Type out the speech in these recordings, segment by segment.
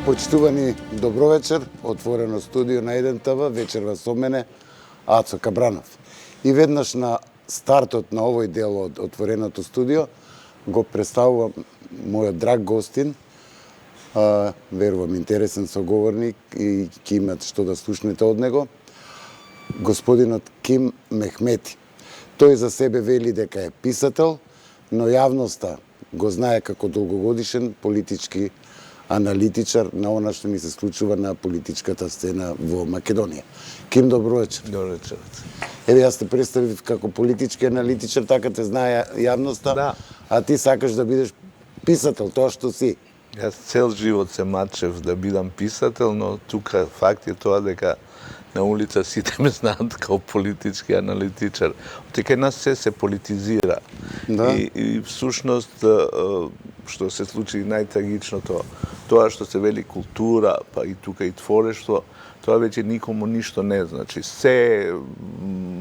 Почитувани, добро вечер. Отворено студио на 1 ТВ, вечерва со мене Ацо Кабранов. И веднаш на стартот на овој дел од отвореното студио го представувам мојот драг гостин, верувам интересен соговорник и ќе имате што да слушнете од него, господинот Ким Мехмети. Тој за себе вели дека е писател, но јавноста го знае како долгогодишен политички аналитичар на она што ни се случува на политичката сцена во Македонија. Ким, добро вечер. Добро вечер. Еве, јас те представив како политички аналитичар, така те знае јавноста, Да. а ти сакаш да бидеш писател, тоа што си. Јас цел живот се мачев да бидам писател, но тука факт е тоа дека на улица сите ме знаат као политички аналитичар. Дека нас се политизира. Да. И всушност, што се случи најтрагичното, тоа што се вели култура, па и тука и творештво, тоа веќе никому ништо не значи. Се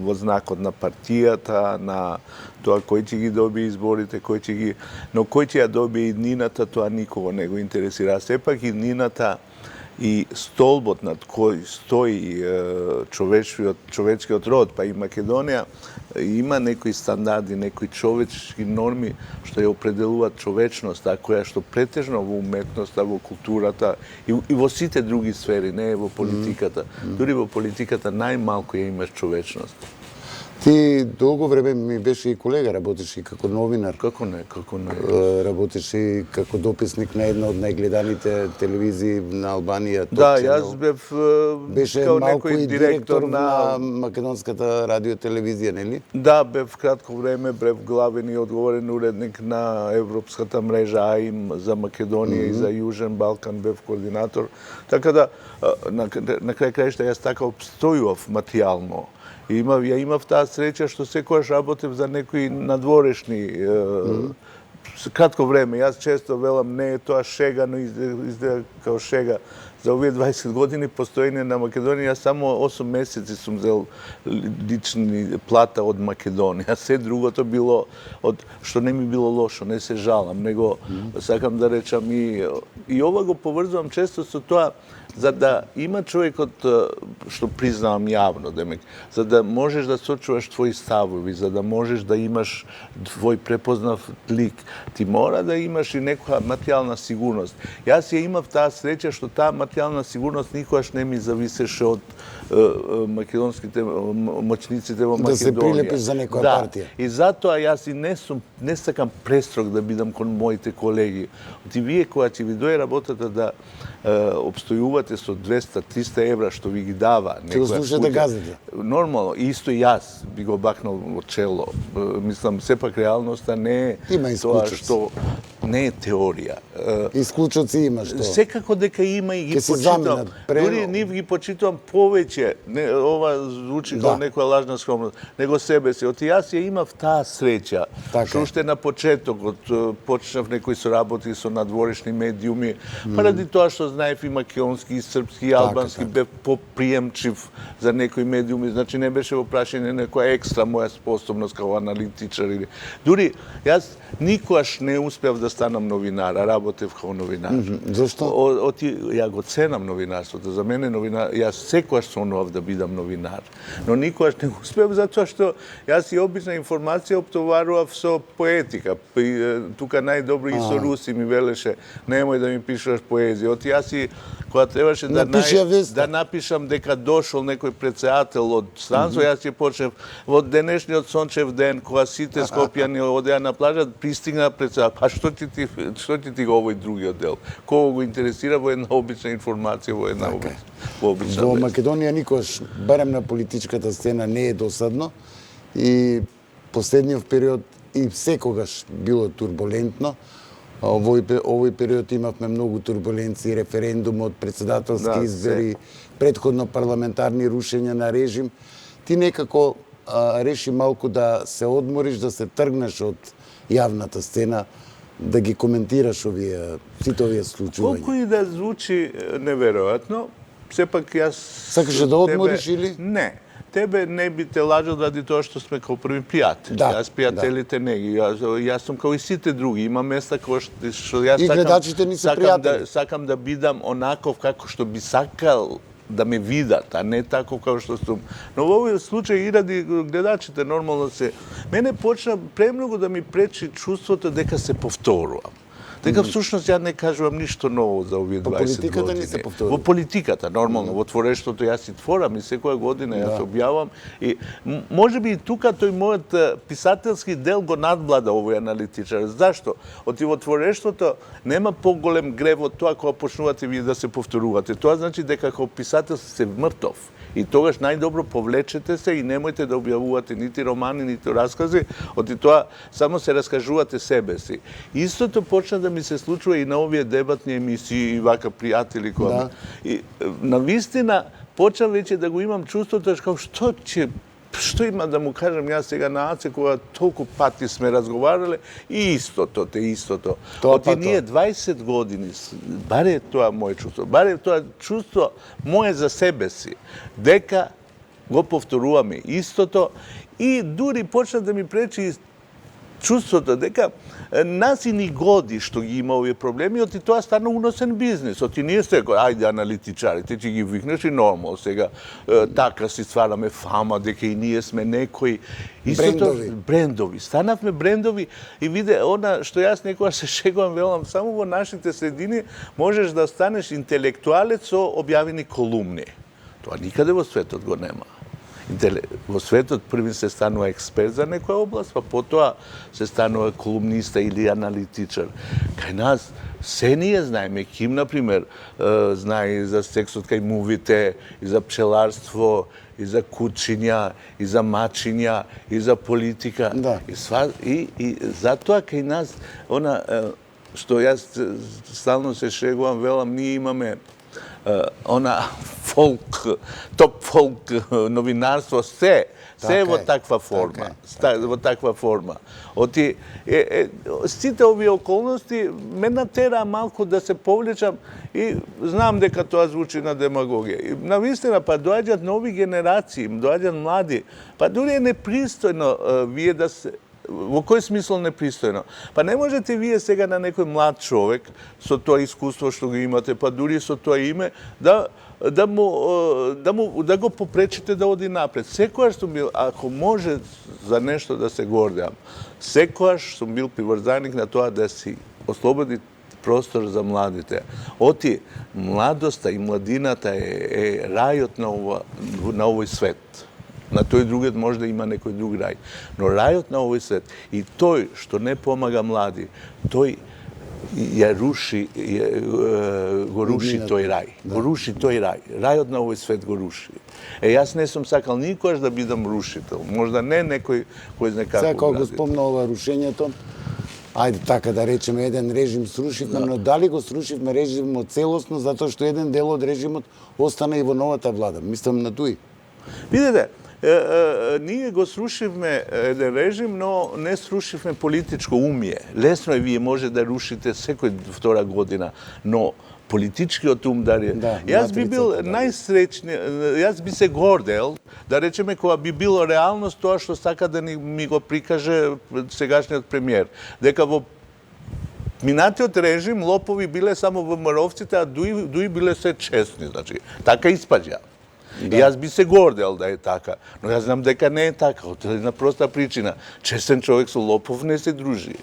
во знакот на партијата, на тоа кој ќе ги добие изборите, кој ќе ги... Но кој ќе ја добие иднината, тоа никого не го интересира. Сепак иднината и столбот над кој стои човечкиот род, па и Македонија, има некои стандарди, некои човечки норми што ја определуваат човечноста, која што претежно во уметноста, во културата и во сите други сфери, не во политиката. Дури во политиката најмалку ја имаш човечност. Ти долго време ми беше и колега, работеше и како новинар. Како не? Работеше и како дописник на една од најгледаните телевизии на Албанија. Да, јас бев беше као малку некој и директор на македонската радиотелевизија, нели? Да, бев кратко време, бев главен и одговорен уредник на Европската мрежа АИМ за Македонија и за Јужен Балкан, бев координатор. Така да, на крај краишта јас така обстојував материјално. Ја имав таа среќа што секогаш работев за некои надворешни кратко време. Јас често велам, не е тоа шега, но изгледа као шега. За овие 20 години постоење на Македонија, јас само 8 месеци сум зел лични плата од Македонија. Се другото било што не ми било лошо, не се жалам, него сакам да речам и ова го поврзувам често со тоа, за да има човекот, што признавам јавно, демек, за да можеш да сочуваш твои ставови, за да можеш да имаш твој препознав лик, ти мора да имаш и некоја материјална сигурност. Јас ја имав таа среќа што таа материјална сигурност никогаш не ми зависеше од македонските моćниците во Македонија. Да се прилепиш за некоја партија. И затоа јас и не сакам престрог да бидам кон моите колеги. Ти вие кога ќе ви дојде работата да обстојувате со 200-300 евра што ви ги дава Ќе го слушате газите. Нормално, исто и јас би го бакнал во чело. Мислам, сепак реалноста не е тоа што не е теорија. Исклучоци има што. Секако дека има и ги почитувам. Дури нив ги почитувам повеќе. Ова звучи како некоја лажна скромност. Него себе си. Оти јас ја имав таа среќа. Што уште на почетокот почнав некои соработи со надворешни медиуми, паради тоа што знаев и македонски, и српски, и албански, бев поприемчив за некои медиуми. Значи не беше во прашање некоја екстра моја способност како аналитичар. Дури јас никогаш не успев да станам новинар, а работев како новинар. Зошто? Ја го ценам новинарството. За мене новинар, јас секогаш сонував да бидам новинар, но никогаш не успев затоа што јас и обична информација оптоварував со поетика. Тука најдобро и со руси ми велеше, немој да ми пишуваш поезија. Оти јас и кога требаше да напишам дека дошол некој председател од странство, јас ќе почнев во денешниот сончев ден, кога сите скопјани одеа на плажа, пристигна председател. А што ти ти го овој другиот дел? Кого го интересира во една обична информација, во една обична Во Македонија никош, барем на политичката сцена, не е досадно и последниот период и секогаш било турбулентно. Овој период имавме многу турбуленции, референдумот, председателски избори, претходно парламентарни рушења на режим. Ти некако реши малку да се одмориш, да се тргнеш од јавната сцена, да ги коментираш сите овие случувања. Колку и да звучи неверојатно, сепак јас... Сакаш да одмориш или? Не. tebe ne bi te lažao radi toho što sme kao prvi prijatelji. Da, Ja sprijateljite negi. Ja sam kao i svi drugi. Ima mesta što ja I gledačite nisu prijatelji. sakam da bidam onako kako što bi sakal da me vidat, a ne tako kao što su... No u ovoj slučaju i radi gledačite normalno se... Mene počna premnogo da mi preči čuството дека се повторувам. Дека всушност ја не кажувам ништо ново за овие 20 години. Во политиката не се повторува. Во политиката, нормално, во творештото јас си творам и секоја година јас објавам. И може би и тука тој мојот писателски дел го надвлада овој аналитичар. Зашто? Оти во творештото нема поголем грев од тоа кога почнувате вие да се повторувате. Тоа значи дека како писател сте мртов. И тогаш најдобро повлечете се и немојте да објавувате нити романи, нити раскази, оти тоа само се раскажувате себе си. Истото почна да ми се случува и на овие дебатни емисии и вака пријатели кои... И навистина почна веќе да го имам чувството како што има да му кажам јас сега на Аце кога толку пати сме разговарале и истото. Оти ние 20 години, баре тоа моје чувство, баре тоа чувство моје за себе си, дека го повторуваме истото и дури почна да ми пречи чувството дека нас и ни годи што ги има овие проблеми, оти тоа стана уносен бизнес. Оти ние сте ајде аналитичарите, ќе ги викнеш и нормално сега така си ствараме фама дека и ние сме некои брендови. Станавме брендови и виде она што јас некогаш се шегувам велам само во нашите средини можеш да станеш интелектуалец со објавени колумни. Тоа никаде во светот го нема. Во светот први се станува експерт за некоја област, па потоа се станува колумниста или аналитичар. Кај нас се ние знаеме. Ким, например, знае и за сексот кај мувите, и за пчеларство, и за кучиња, и за мачиња, и за политика. Да. И затоа кај нас, што јас стално се шегувам, велам, ние имаме топ фолк новинарство, се во таква форма. Во таква форма. Оти, сите овие околности ме натера малку да се повлечам и знам дека тоа звучи на демагогија. И навистина, па доаѓаат нови генерации, доаѓаат млади, па дури е непристојно вие да се... Во кој смисол непристојно? Па не можете вие сега на некој млад човек со тоа искуство што го имате, па дури со тоа име, да го попречите да оди напред. Секојаш сум бил, ако може за нешто да се гордеам, секојаш сум бил приврзаник на тоа да си ослободи простор за младите. Оти, младоста и младината е рајот на овој свет. На тој другиот може да има некој друг рај. Но рајот на овој свет и тој што не помага млади, тој го руши тој рај. Го руши тој рај. Рајот на овој свет го руши. Јас не сум сакал никош да бидам рушител. Можда не некој кој знае како. Сега кога го спомна ова рушењето, ајде така да речеме, еден режим срушивме, но дали го срушивме режимот целосно, затоа што еден дел од режимот остана и во новата влада. Мислам на тој. Видете, ние го срушивме еден режим, но не срушивме политичко умие. Лесно е, вие може да рушите секој втора година, но политичкиот ум дари. Јас би бил најсреќни, јас би се гордел, да речеме, кога би било реалност тоа што сака да ми го прикаже сегашниот премиер. Дека во минатиот режим лопови биле само ВМРО-вците, а дуи биле се честни. Значи, така испаѓа. И јас би се гордел да е така, но јас знам дека не е така, од една проста причина. Честен човек со лопов не се дружи.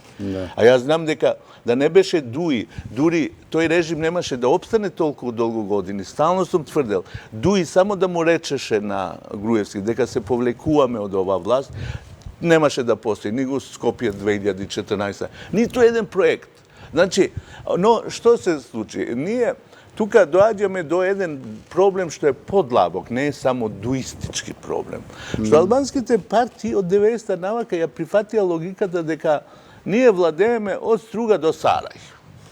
А јас знам дека да не беше Дуи, дури тој режим немаше да обстане толку долго години. Стално сум тврдел, Дуи само да му речеше на Груевски дека се повлекуваме од оваа власт, немаше да постои ни го Скопје 2014, ниту еден проект. Значи, но што се случи? Ние тука доаѓаме до еден проблем што е подлабок, не е само дуистички проблем. Што албанските партии од 90-та навака ја прифатија логиката дека ние владееме од Струга до Сарај.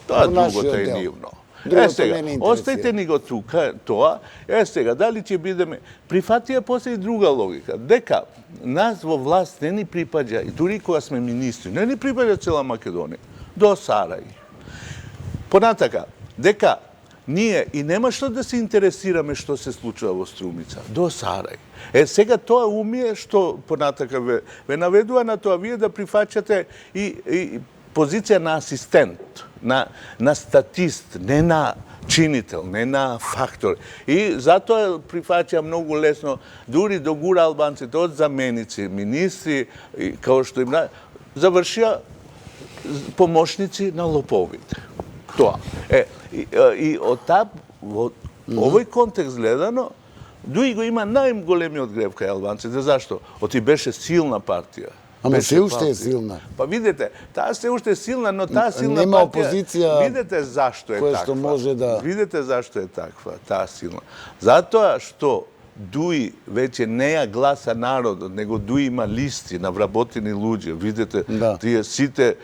Тоа другото е нивно. Сега, остајте ни го тука, тоа. Сега, дали ќе бидеме... Прифатија после и друга логика. Дека нас во власт не ни припаѓа, и дури кога сме министри, не ни припаѓа цела Македонија, до Сарај. Понатака, дека Nije, и нема што да се интересираме што се случува во Струмица, до Сарај. Сега тоа умие што понатака ве наведува на тоа вие да прифаќате и позиција на асистент, на статист, не на чинител, не на фактор. И затоа прифаќа многу лесно, дури до гура албанците од заменици, министри, као што им завршија помошници на лоповите. Тоа. И од во овој контекст гледано, дуи го има најголемиот грев кај албанците. Зашто? Оти беше силна партија. Ама се уште е силна. Па видите, таа се уште е силна, но таа силна нема партија... опозиција Видите зашто е која таква. што може да... Видите зашто е таква, таа силна. Затоа што дуи веќе не ја гласа народот, него дуи има листи на вработени луѓе. Видите, тие сите,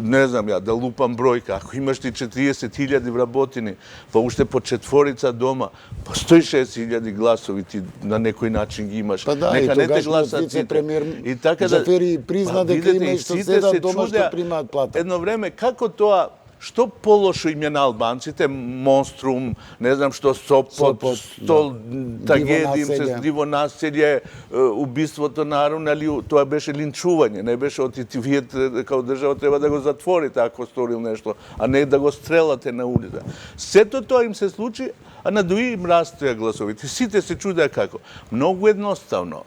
не знам ја, да лупам бројка, ако имаш ти 40.000 вработени, па уште по четворица дома, па 160.000 гласови ти на некој начин ги имаш. Па да, нека и не те тогаш гласат вице-премиер така Джафери призна дека има и што седат дома што примаат плата. Едно време, како тоа, што полошо им е на албанците, монструм, не знам што, Сопот, стол, трагедија им се диво населје, убиството на Арун, али тоа беше линчување, не беше отити вие као држава треба да го затворите ако сторил нешто, а не да го стрелате на улица. Сето тоа им се случи, а на дуи им растоја гласовите. Сите се чудеа како. Многу едноставно.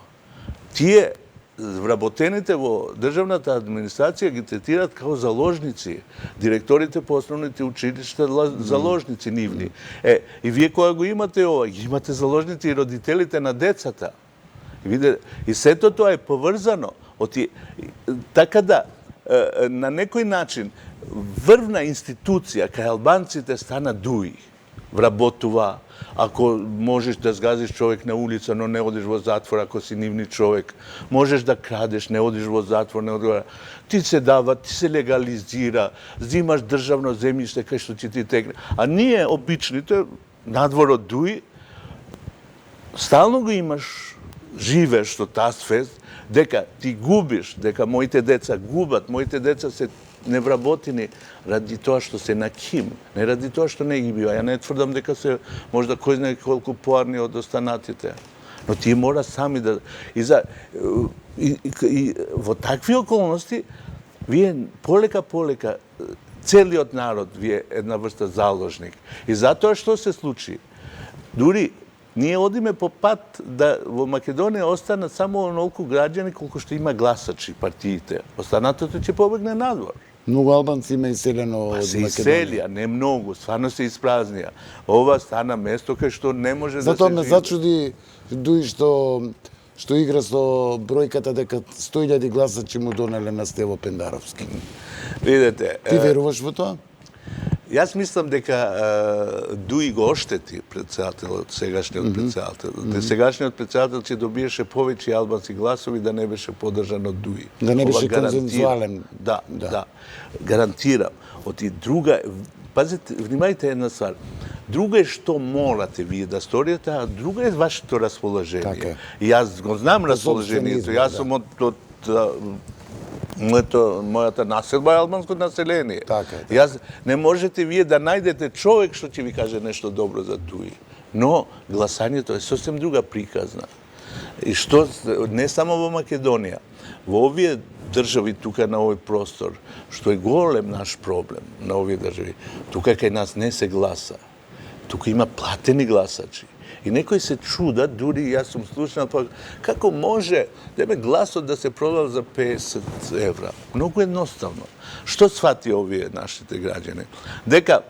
Тие вработените во државната администрација ги третираат као заложници. Директорите по основните училишта заложници нивни. И вие која го имате ова, имате заложници и родителите на децата. И сето тоа е поврзано. Така да, на некој начин, врвна институција кај албанците стана дуи. Вработува, ако можеш да згазиш човек на улица, но не одиш во затвор ако си нивни човек. Можеш да крадеш, не одиш во затвор, не одиш. Ти се дава, ти се легализира, зимаш државно земјиште кај што ќе ти текне. А ние, обичните, надвор од дуи, стално го имаш, живееш со таа свест, дека ти губиш, дека моите деца губат, моите деца се невработени ради тоа што се на ким, не ради тоа што не ги бива. Ја не тврдам дека се можда кој знае колку поарни од останатите. Но тие мора сами да... И во такви околности, вие полека целиот народ ви е една врста заложник. И затоа што се случи? Дури ние одиме по пат да во Македонија останат само онолку граѓани колку што има гласачи партиите. Останатото ќе побегне надвор. Многу албанци има иселено од Се Македонија. иселија, не многу, стварно се испразнија. Ова стана место кај што не може да се Затоа ме живе. зачуди дуи што игра со бројката дека 100.000 гласачи му донеле на Стево Пендаровски. Видете, Ти веруваш во тоа? јас мислам дека дуи го оштети председателот, сегашниот председател. Сегашниот председател ќе добиеше повеќе албански гласови да не беше поддржан од дуи. Да не беше Ова гарантирам. консензуален. Да. Гарантирам. Друга, пазете, внимајте една ствар. Друго е што морате вие да сторите, а друго е вашето расположение. Така. И јас го знам расположението. Јас сум од мојата населба е албанско население. Така е. Јас не можете вие да најдете човек што ќе ви каже нешто добро за туи. Но гласањето е сосем друга приказна. И што не само во Македонија, во овие држави тука на овој простор, што е голем наш проблем на овие држави, тука кај нас не се гласа. Тука има платени гласачи. И некои се чудат, дури јас сум слушнал, па како може гласот да се продава за 50 евра? Многу едноставно. Што свати овие нашите граѓани? Дека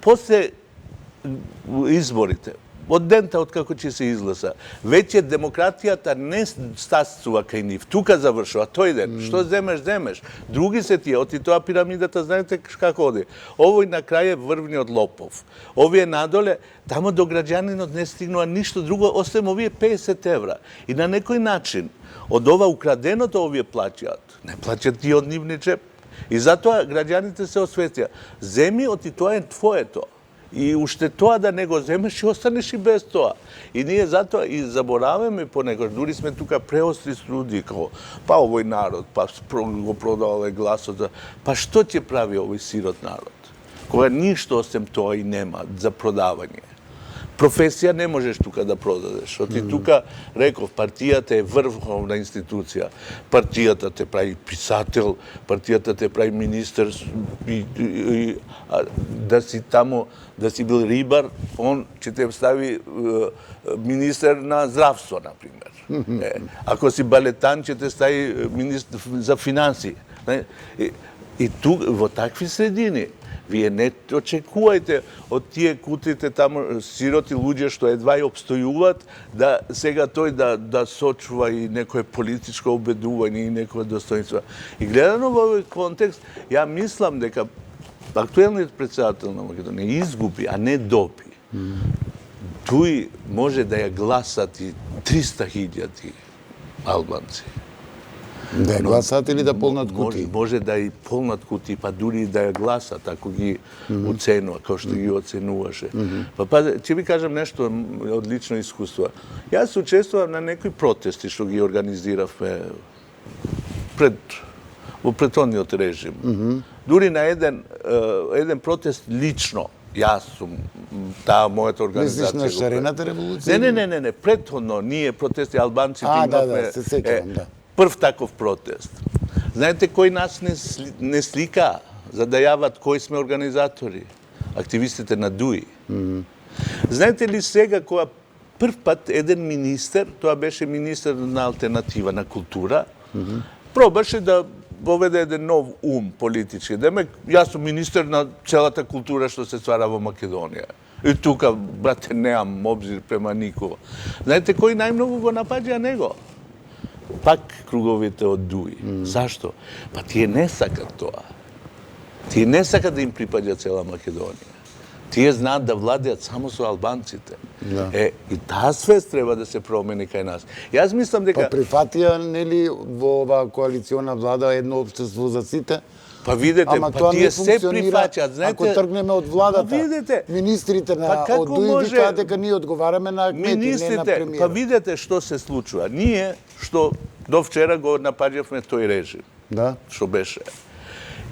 после изборите, од дента од како ќе се изгласа, веќе демократијата не стасува кај нив. Тука завршува, тој ден. Што земеш? Други се тие, оти тоа пирамидата, знаете како оди. Овој на крај е врвниот лопов. Овие надоле, тамо до граѓанинот не стигнува ништо друго, освен овие 50 евра. И на некој начин, од ова украденото овие плаќаат. Не плаќаат и од нивни джеп. И затоа граѓаните се освестија. Земи, оти тоа е твоето. И уште тоа да не го земеш и останеш и без тоа. И ние затоа и забораваме понекогаш, дури сме тука преостри струди, како па овој народ, па го продавале гласот, па што ќе прави овој сирот народ? кога ништо осем тоа и нема за продавање. Професија не можеш тука да продадеш. Оти тука, реков, партијата е врховна институција. Партијата те прави писател, партијата те прави министер, да си тамо, да си бил рибар, он ќе те стави министер на здравство, например. Ако си балетан, ќе те стави министер за финанси. И тук, во такви средини, вие не очекувајте од тие кутите тамо сироти луѓе што едва и обстојуваат, да сега тој да сочува и некое политичко убедување и некое достоинство. И гледано во овој контекст, ја мислам дека актуелниот председател на Македонија изгуби, а не доби. Тој може да ја гласат и 300.000 албанци. Да ја гласат или да полнат кутии? Може да и полнат кутии, па дури да ја гласат, ако ги оценува, како што ги оценуваше. Па, ќе ви кажам нешто од лично искуство. Јас учествував на некои протести што ги организиравме во претходниот режим. Дури на еден протест лично, јас сум, таа мојата организација. Мислиш на шарената револуција? Не, претходно, ние протести албанците имавме се сеќавам, да. Прв таков протест. Знаете кој нас не слика за да јават кои сме организатори? Активистите на ДУИ. Знаете ли сега кога прв пат еден министер, тоа беше министер на алтернатива на култура, пробаше да воведе еден нов ум политички. Демек, јас сум министер на целата култура што се ствара во Македонија. И тука, брате, неам обзир према никого. Знаете кој најмногу го напаѓа него? Пак круговите од ДУИ. Зашто? Па тие не сакат тоа. Тие не сакат да им припаѓа цела Македонија. Тие знаат да владеат само со албанците. И таа свест треба да се промени кај нас. Јас мислам дека... Па прифатија, нели, во оваа коалициона влада едно општество за сите? Па видете, па тие се прифаќаат, знаете... Ако тргнеме од владата, министрите од ДУИ викаат дека ние одговараме на акмети, не на премиера. Па видете што се случува. Ние, што до вчера го напаѓавме тој режим, што беше.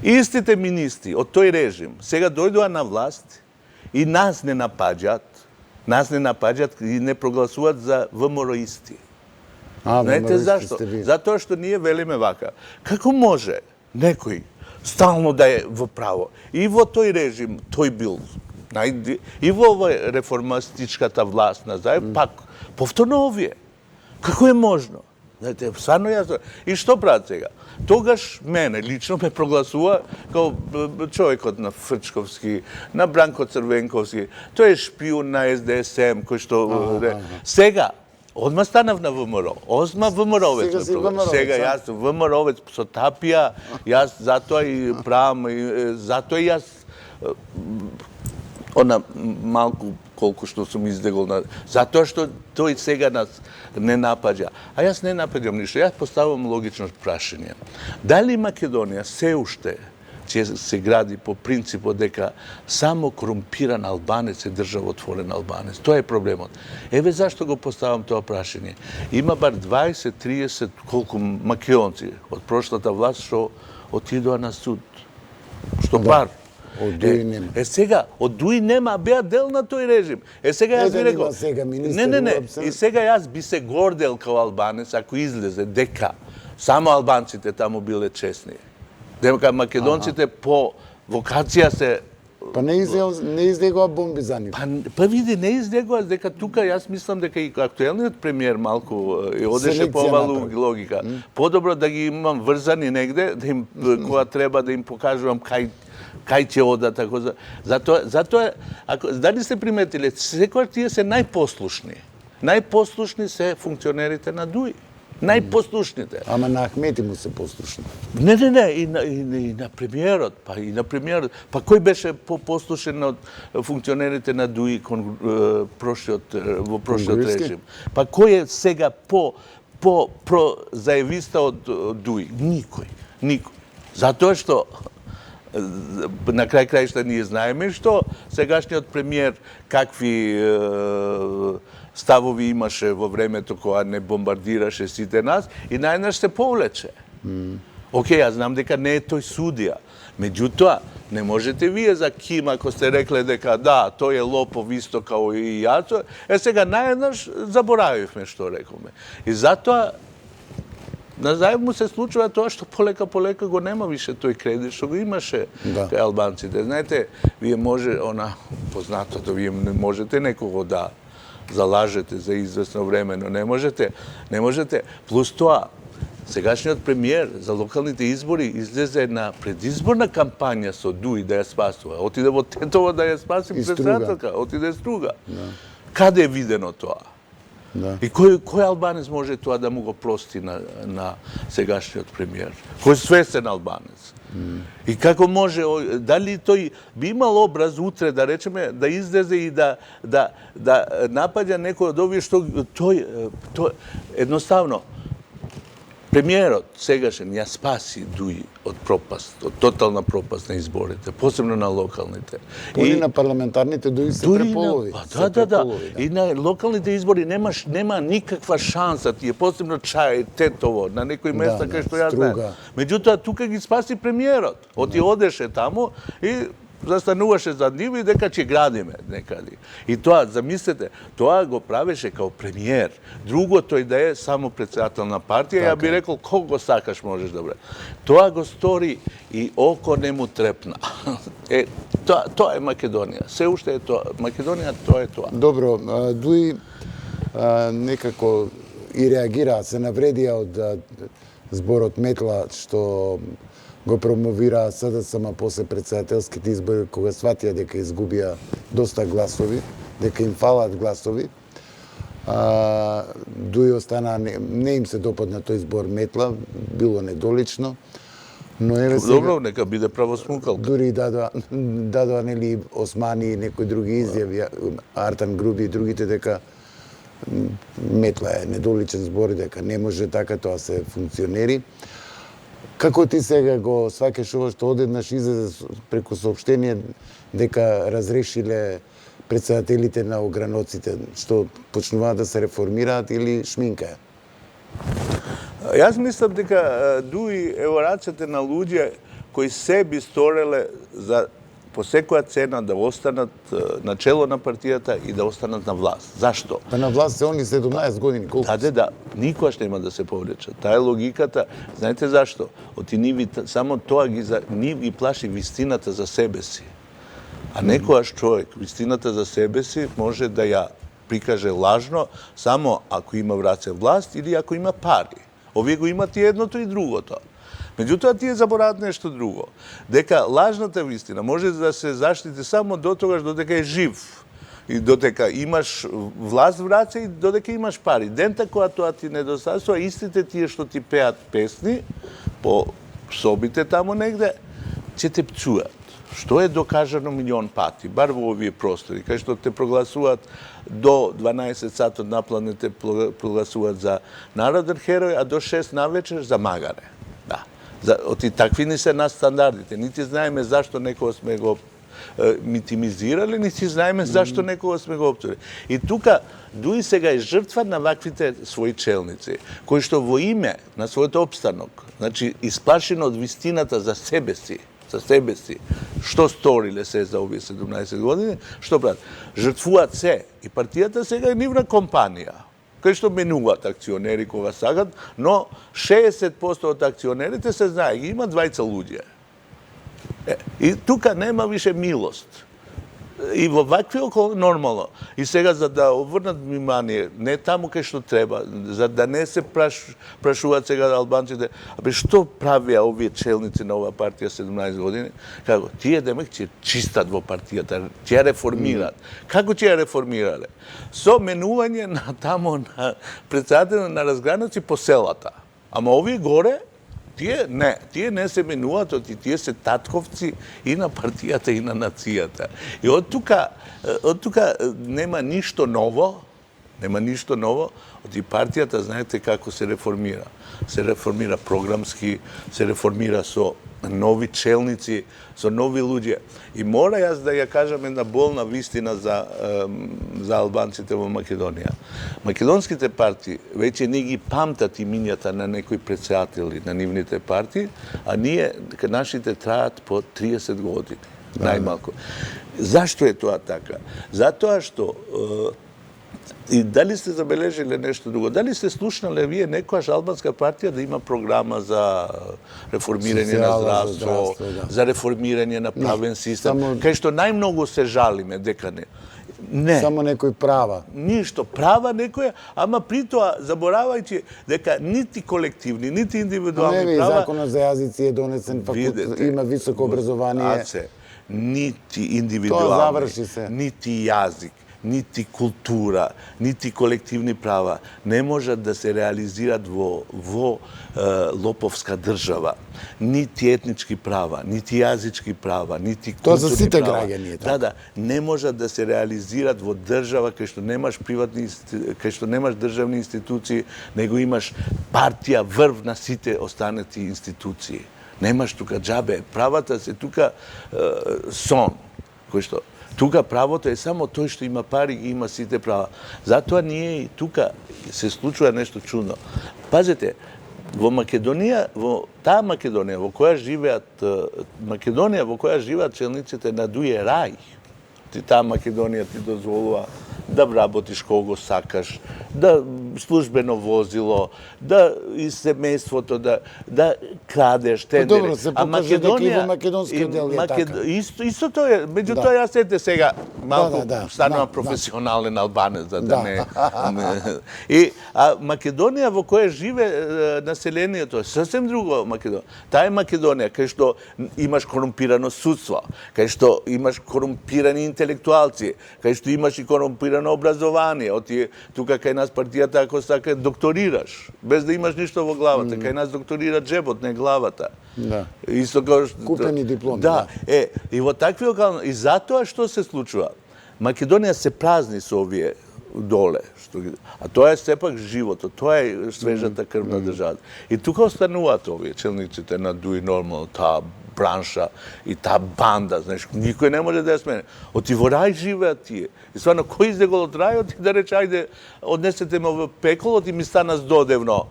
Истите министри од тој режим сега дојдоа на власт и нас не напаѓаат и не прогласуваат за ВМРО-исти. Знаете зашто? Затоа што ние велиме вака. Како може некој стално да е во право? И во тој режим тој бил и во овој реформистичката власт назад, пак повторно овие. Како е можно? Знаете, стварно јасно. И што прават сега? Тогаш мене лично ме прогласува као човекот на Фрчковски, на Бранко Црвенковски. Тој е шпион на СДСМ, кој што... Сега, одма станав на ВМРО. Одма ВМРО-вец. Сега јас ВМРО-вец со тапија, јас затоа и правам, затоа и јас она малку колку што сум издегол на... Затоа што тој сега нас не напаѓа. А јас не напаѓам ништо. Јас поставам логично прашање. Дали Македонија се уште ќе се гради по принципот дека само корумпиран албанец е државотворен албанец? Тоа е проблемот. Еве зашто го поставам тоа прашање. Има бар 20-30 колку македонци од прошлата власт што отидоа на суд. Што бар. Од ДУИ нема. Сега, од ДУИ нема, беа дел на тој режим. Сега јас би рекол... Не. И сега јас би се гордел као албанец ако излезе дека само албанците таму биле честни. Дека македонците по вокација се... Па не излегоа бомби за нив. Па види, не излегоа, дека тука јас мислам дека и актуелниот премиер малку одеше по оваа логика. Подобро да ги имам врзани негде, да им кога треба да им покажувам кај ќе одат, затоа, дали сте приметиле, секоја тие се најпослушни. Најпослушни се функционерите на ДУИ. Најпослушните. Ама на Ахмети му се послушни. Не, и на премиерот, па и на премиерот. Па кој беше попослушен од функционерите на ДУИ во прошлиот режим? Па кој е сега по-заевиста од ДУИ? Никој. Затоа што на крај крајшта ние знаеме што сегашниот премиер какви ставови имаше во времето кога не бомбардираше сите нас и најнаш се повлече. Океј, јас знам дека не е тој судија. Međutim, ne možete vi za kim ako ste rekli дека da, to je lopov isto kao i ja. Сега наеднаш заборавивме што рековме. И затоа назаедно се случува тоа што полека го нема више тој кредит што го имаше кај албанците. Знаете, вие може познатото, вие не можете некого да залажете за известно време, но не можете. Плюс тоа, сегашниот премиер за локалните избори излезе на предизборна кампања со Дуи да ја спасува. Отиде во Тетово да ја спаси председателка, отиде Струга. Каде е видено тоа? И кој албанец може тоа да му го прости на сегашниот премиер? Кој свесен албанец? И како може, дали тој би имал образ утре, да речеме, да излезе и да напаѓа некој од овие што тој едноставно премиерот сегашен ја спаси Дуи од пропаст, од тотална пропаст на изборите, посебно на локалните. И на парламентарните Дуи се преполови. Да. И на локалните избори нема никаква шанса, тие посебно Чај, Тетово, на некои места кај што ја знаем. Меѓутоа, тука ги спаси премиерот. Одеше таму и застануваше зад нив и дека ќе градиме некаде. И тоа, замислете, тоа го правеше као премиер. Друго тој да е само председател на партија, ја би рекол кого сакаш можеш да бре. Тоа го стори и око не му трепна. Тоа е Македонија. Се уште е тоа. Македонија тоа е тоа. Добро, Дуи некако и реагираа, се навредија од зборот Метла што го промовираа СДСМ после председателските избори, кога сватија дека изгубија доста гласови, дека им фалат гласови. Дуи остана, не им се допадна тој збор Метла, било недолично. Но еве сега... Добро, нека биде правосмукалка. Дури дадоа нели Османи и некои други изјави, Артан Груби и другите, дека Метла е недоличен збор, дека не може така тоа се функционери. Како ти сега го сваќаш ова што одеднаш излезе преку соопштение дека разрешиле председателите на ограноците, што почнуваат да се реформираат или шминка? Јас мислам дека Дуи е во рацете на луѓе кои се би стореле за по секоја цена да останат на чело на партијата и да останат на власт. Зашто? Па на власт се они 17 години, колку? Да, никогаш нема да се повлечат. Таа е логиката. Знаете зашто? Само тоа нив ги плаши вистината за себе си. А некојаш човек вистината за себе си може да ја прикаже лажно само ако има в раце власт или ако има пари. Овие го имат и едното и другото. Меѓутоа, тие заборават нешто друго. Дека лажната вистина може да се заштити само дотогаш додека е жив. И додека имаш власт в раце и додека имаш пари. Дента кога тоа ти недостасува, истите тие што ти пеат песни по собите таму негде, ќе те пцуат. Што е докажано милион пати, бар во овие простори, кај што те прогласуваат до 12 сатот наплане те прогласуваат за народен херој, а до 6 навечер за магаре. Оти такви се на стандардите. Нити знаеме зашто некого сме го митимизирали, нити знаеме зашто некого сме го опторили. И тука Дуи сега е жртва на ваквите своји челници, кои што во име на својот опстанок, значи исплашено од вистината за себе си, што сториле се за овие 17 години, што прават? Жртвуваат се. И партијата сега е нивна компанија, кај што менуваат акционери кога сагат, но 60% од акционерите се знае, ги има 20 луѓе. И тука нема више милост. И во вакви околу нормално. И сега за да обрнат внимание, не таму кај што треба, за да не се прашуваат сега албанците, што правија овие челници на оваа партија 17 години, како тие демек ќе чистат во партијата, ќе ја реформираат. Како ќе ја реформирале? Со менување на таму на председател на разграници по селата. Ама овие горе тие не се менуваат, тие се татковци и на партијата и на нацијата. И од тука нема ништо ново, Нема ништо ново. Оти партијата, знаете како се реформира. Се реформира програмски, се реформира со нови челници, со нови луѓе. И мора јас да ја кажам една болна вистина за албанците во Македонија. Македонските партии веќе не ги памтат имињата на некои председатели на нивните партии, а нашите траат по 30 години, најмалку. Зашто е тоа така? Затоа што и дали сте забележили нешто друго? Дали сте слушнале вие некојаш албанска партија да има програма за реформирање на здравство, за реформирање на правен систем, кај што најмногу се жалиме дека не? Не. Само некои права. Ништо, права некоја, ама при тоа заборавајќи дека нити колективни, нити индивидуални права... Законот за јазици е донесен, има високо образование. Нити индивидуални, нити јазик, нити култура, нити колективни права не можат да се реализират во лоповска држава. Нити етнички права, нити јазички права, нити културни права. Тоа за сите граѓани е така. Да, не можат да се реализират во држава кај што немаш кај што немаш државни институции, него имаш партија врв на сите останати институции. Немаш тука џабе, правата се тука сон, кој што тука правото е само тој што има пари и има сите права. Затоа ние и тука се случува нешто чудно. Пазете, во Македонија, во таа Македонија во која живеат челниците на Дуј е рај. Таа Македонија ти дозволува да вработиш кого сакаш, да службено возило, да и семејството, да крадеш, тендери. Добро, се покаже дека и во македонскиот дел е така. Исто тоа е, меѓутоа јас сете сега малку станувам професионален албанец, за да не... А Македонија во која живе населението е сосем друго Македонија. Таа е Македонија кај што имаш корумпирано судство, кај што имаш корумпирани интелектуалци, кај што имаш и корумпирано образование. Оти тука кај нас партијата ако сака докторираш, без да имаш ништо во главата. Кај нас докторира джебот, не главата. Да. Исто како што купени дипломи. Да, и во такви околности, и затоа што се случува? Македонија се празни со овие доле, а тоа е сепак животот, тоа е свежата крв на државата. И тука остануваат овие челниците на Дуј, нормално, таа бранша и таа банда, знаеш, никој не може да ја смени. Оти во рај живеат тие. И стварно, кој изде го од рајот и да рече, ајде, однесете ме во пеколот и ми стана здодевно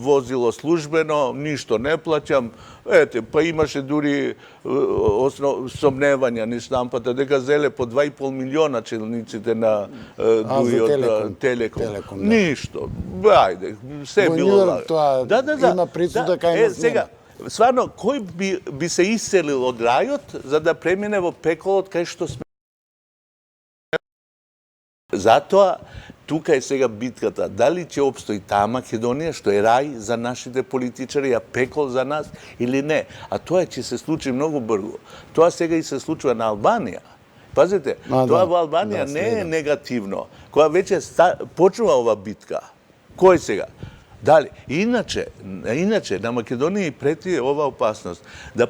возило службено, ништо не плаќам. Ете, па имаше дури сомневања низ штампата дека зеле по 2,5 милиона челниците на Дуј од Телеком. Ништо. Ајде, се било лага. Има присуда кај нас нема. Сварно, кој би се иселил од рајот за да премине во пеколот кај што сме? Затоа, тука е сега битката. Дали ќе обстои таа Македонија, што е рај за нашите политичари, а пекол за нас, или не? А тоа ќе се случи многу брзо. Тоа сега и се случува на Албанија. Пазите, тоа во Албанија не е негативно. Кога веќе почнува ова битка, кој сега? Дали? Иначе на Македонија и прети ова опасност да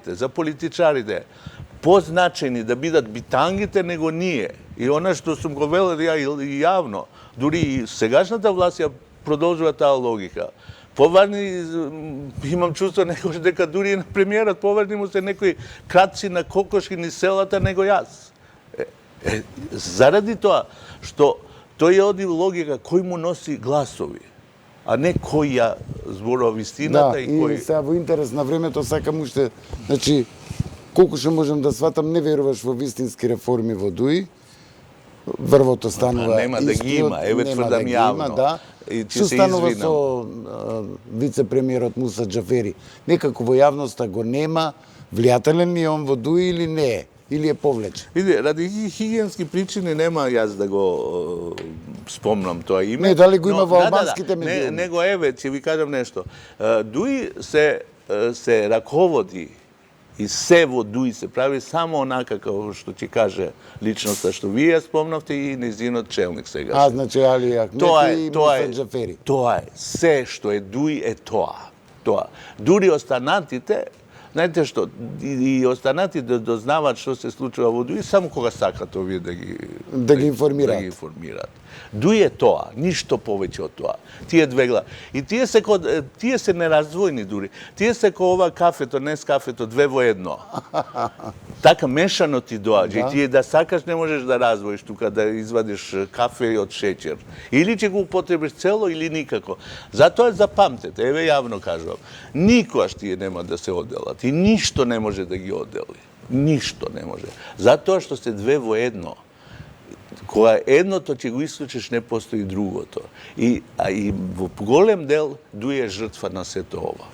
за политичарите позначени да бидат битангите него ние. И она што сум го велел ја и јавно, дури и сегашната власт ја продолжува таа логика. Поважни, имам чувство некој дека дури и на премиерот поважни му се некои краци на кокошки низ селата него јас. Заради тоа што тој е оди логика кој му носи гласови, а не кој ја зборува вистината и кој... Да, и сега во интерес на времето сакам уште, значи, колку што можам да сватам, не веруваш во вистински реформи во Дуј, врвото станува... Нема да ги има, еве тврдам јавно. Што станува со вице-премиерот Муса Џафери? Некако во јавноста го нема, влијателен ли е он во Дуј или не е? Или е повлечен? Види, ради хигиенски причини нема јас да го спомнам тоа име. Не, дали го има во албанските медиуми? Него еве, ќе ви кажам нешто. Дуј се раководи и се во Дуј се прави само онака како што ќе каже личноста што вие спомнавте и низинот челник сега. Значи Али Ахмети и Муса Џафери. Тоа е. Се што е Дуј е тоа. Дури останатите знаете што, и останати да дознаваат што се случува во Дуи, само кога сакат овие да ги информираат. Дуи е тоа, ништо повеќе од тоа. Тие две глави. И тие се нераздвојни дури. Тие се ко ова кафето, Нескафето, две во едно. Така мешано ти доаѓа и тие да сакаш не можеш да раздвоиш тука, да извадиш кафе од шеќер. Или ќе го употребиш цело или никако. Затоа запамтете, еве јавно кажувам, никогаш тие нема да се одделат и ништо не може да ги оддели. Ништо не може. Затоа што се две во едно. Кога едното ќе го исклучиш, не постои другото. И во голем дел Дуи е жртва на сето ова.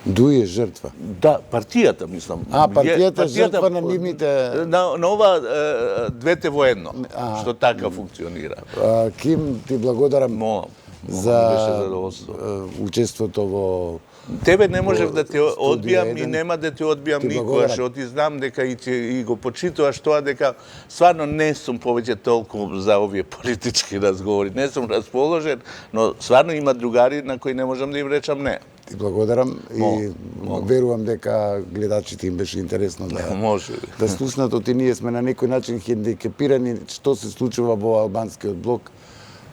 Дуи е жртва? Да, партијата, мислам. Партијата е жртва на нивните... На ова двете во едно, што така функционира. Ким, ти благодарам за учеството во... Тебе не можев да те одбијам и нема да те одбијам никогаш, оти знам дека и го почитуваш тоа, дека стварно не сум повеќе толку за овие политички разговори. Не сум расположен, но стварно има другари на кои не можам да им речам не. Ти благодарам и верувам дека гледачите им беше интересно да слушнат, оти ние сме на некој начин хендикепирани што се случува во албанскиот блок.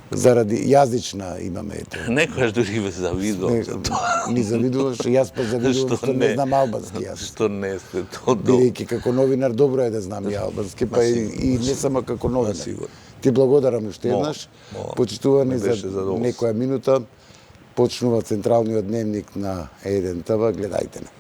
Заради јазична имаме ето. Некојаш дури ме завидувам за тоа. Ни завидуваш, јас па завидувам што не знам албански јазик. Што не сте тоа добро. Бидејќи како новинар добро е да знам и албански, па и не само како новинар. Ти благодарам уште еднаш. Почитувани за некоја минута. Почнува централниот дневник на Еден ТВ, гледајте не.